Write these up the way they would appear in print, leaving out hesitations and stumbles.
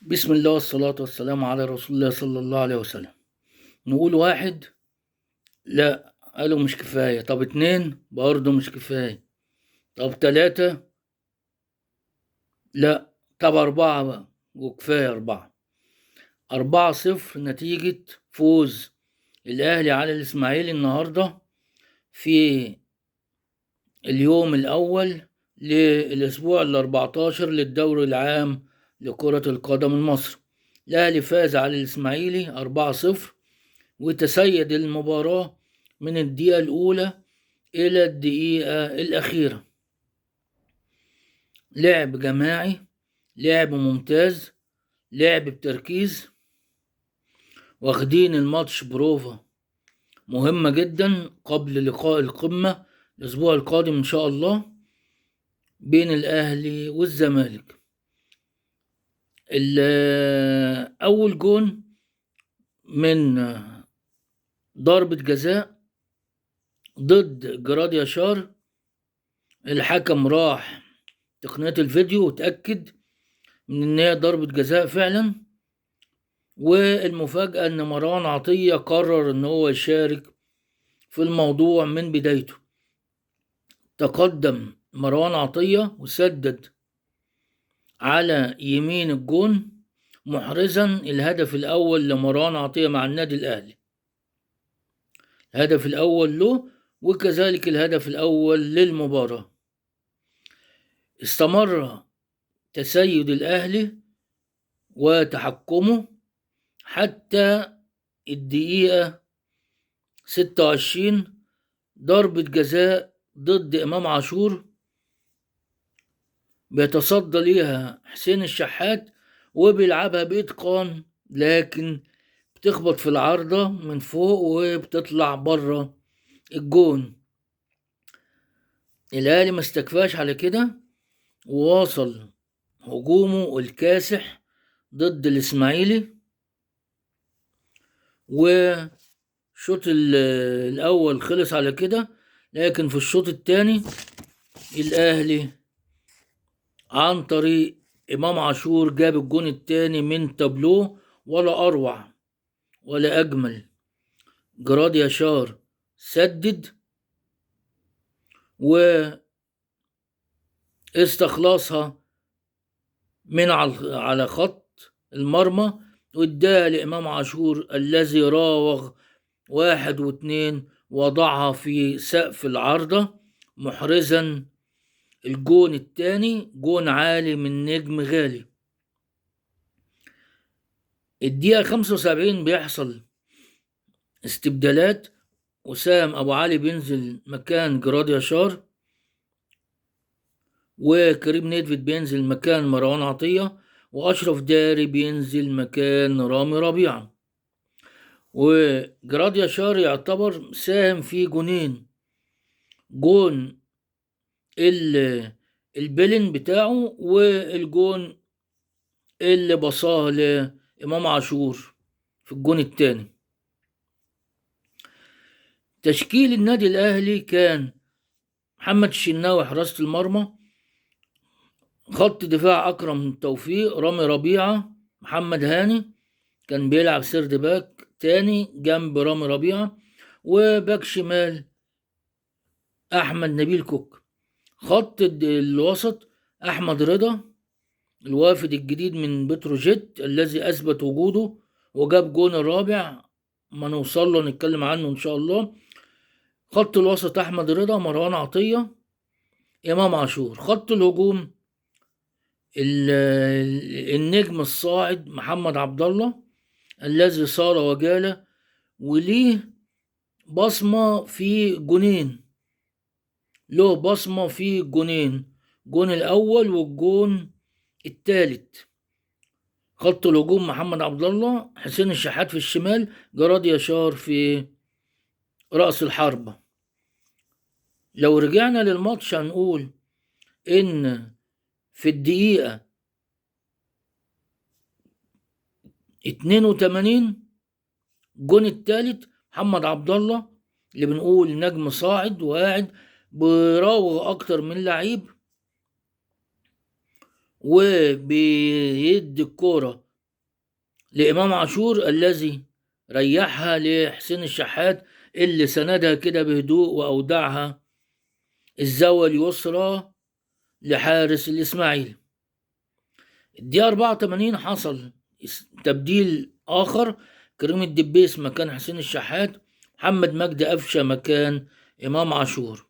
بسم الله والصلاة والسلام على رسول الله صلى الله عليه وسلم. نقول واحد، لا قالوا مش كفاية. طب اتنين برضه مش كفاية. طب تلاتة، لا. طب أربعة بقى وكفاية أربعة. 4-0 نتيجة فوز الأهلي على الإسماعيلي النهاردة في اليوم الأول للأسبوع 14 للدوري العام لكرة القدم المصري. الأهلي فاز على الإسماعيلي 4-0 وتسيد المباراة من الدقيقة الأولى إلى الدقيقة الأخيرة. لعب جماعي، لعب ممتاز، لعب بتركيز، واخدين الماتش بروفا مهمة جدا قبل لقاء القمة الأسبوع القادم إن شاء الله بين الأهلي والزمالك. أول جون من ضربة جزاء ضد جراديا شار. الحكم راح تقنية الفيديو وتأكد من إن هي ضربة جزاء فعلا. والمفاجأة إن مروان عطية قرر إن هو يشارك في الموضوع من بدايته. تقدم مروان عطية وسدد على يمين الجون محرزا الهدف الأول لمروان عطية مع النادي الأهلي، الهدف الأول له وكذلك الهدف الأول للمباراة. استمر تسيد الأهلي وتحكمه حتى الدقيقة 26. ضربة جزاء ضد إمام عاشور بيتصدى ليها حسين الشحات وبيلعبها بإتقان، لكن بتخبط في العارضة من فوق وبتطلع بره الجون. الأهلي ما استكفاش على كده وواصل هجومه الكاسح ضد الإسماعيلي. وشوط الأول خلص على كده، لكن في الشوط الثاني الأهلي عن طريق إمام عاشور جاب الجون الثاني من تابلو، ولا أروع ولا أجمل. جراديا شار سدد واستخلصها من على خط المرمى واداها لإمام عاشور الذي راوغ 1 و2 وضعها في سقف العارضة محرزا الجون الثاني. جون عالي من نجم غالي. الدقيقة 75 بيحصل استبدالات. وسام أبو علي بينزل مكان جراديا شار، وكريم نيدفيد بينزل مكان مروان عطية، وأشرف داري بينزل مكان رامي ربيعة. وجراديا شار يعتبر ساهم في جونين، جون البلن بتاعه والجون اللي بصاه لإمام عاشور في الجون الثاني. تشكيل النادي الأهلي كان محمد الشناوي حراسة المرمى، خط دفاع أكرم توفيق، رامي ربيعة، محمد هاني كان بيلعب سيرد باك تاني جنب رامي ربيعة، وباك شمال أحمد نبيل كوك. خط الوسط أحمد رضا الوافد الجديد من بتروجيت الذي أثبت وجوده وجاب جون الرابع ما نوصل له نتكلم عنه إن شاء الله. خط الوسط أحمد رضا، مروان عطية، إمام عاشور. خط الهجوم النجم الصاعد محمد عبد الله الذي صار وجاله وليه بصمة في جونين، له بصمة في جونين، جون الأول والجون الثالث. خط الهجوم محمد عبد الله، حسين الشحات في الشمال، جراديا شار في رأس الحربة. لو رجعنا للماتش هنقول إن في الدقيقة 82 الجون الثالث محمد عبد الله اللي بنقول نجم صاعد وقاعد بيراوغ أكتر من لعيب وبيدي الكورة لإمام عاشور الذي ريحها لحسين الشحات اللي سندها كده بهدوء وأودعها الزاوية اليسرى لحارس الإسماعيلي. الدقيقة 84 حصل تبديل آخر، كريم الدبيس مكان حسين الشحات، محمد مجدي قفشة مكان إمام عاشور.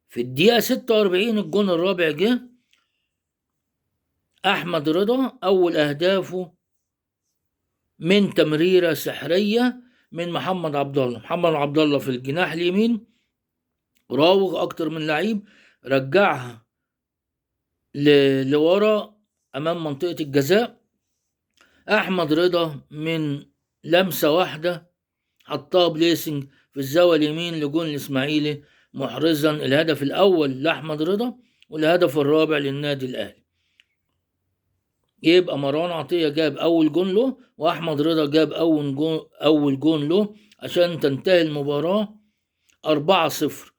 في الدقيقة 46 الجون الرابع جه، أحمد رضا أول أهدافه من تمريرة سحرية من محمد عبد الله. محمد عبد الله في الجناح اليمين راوغ أكتر من لعيب، رجعها لورا أمام منطقة الجزاء. أحمد رضا من لمسة واحدة حطها بليسنج في الزاوية اليمين لجون الإسماعيلي، محرزا الهدف الأول لأحمد رضا والهدف الرابع للنادي الأهلي. يبقى مروان عطية جاب أول جون له، وأحمد رضا جاب أول جون له عشان تنتهي المباراة 4-0.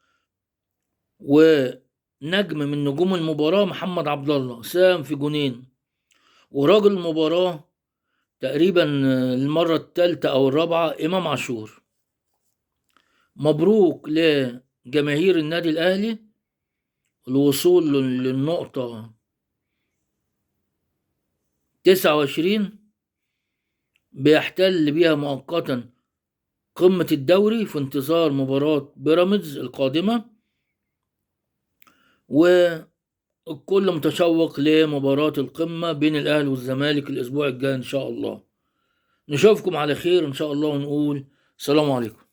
ونجم من نجوم المباراة محمد عبد الله ساهم في جونين، وراجل المباراة تقريبا المرة الثالثة أو الرابعة إمام عاشور. مبروك لجماهير النادي الأهلي الوصول للنقطة 29 بيحتل بيها مؤقتا قمة الدوري في انتظار مباراة بيراميدز القادمة، والكل متشوق لمباراة القمة بين الأهلي والزمالك الأسبوع الجاي إن شاء الله. نشوفكم على خير إن شاء الله ونقول السلام عليكم.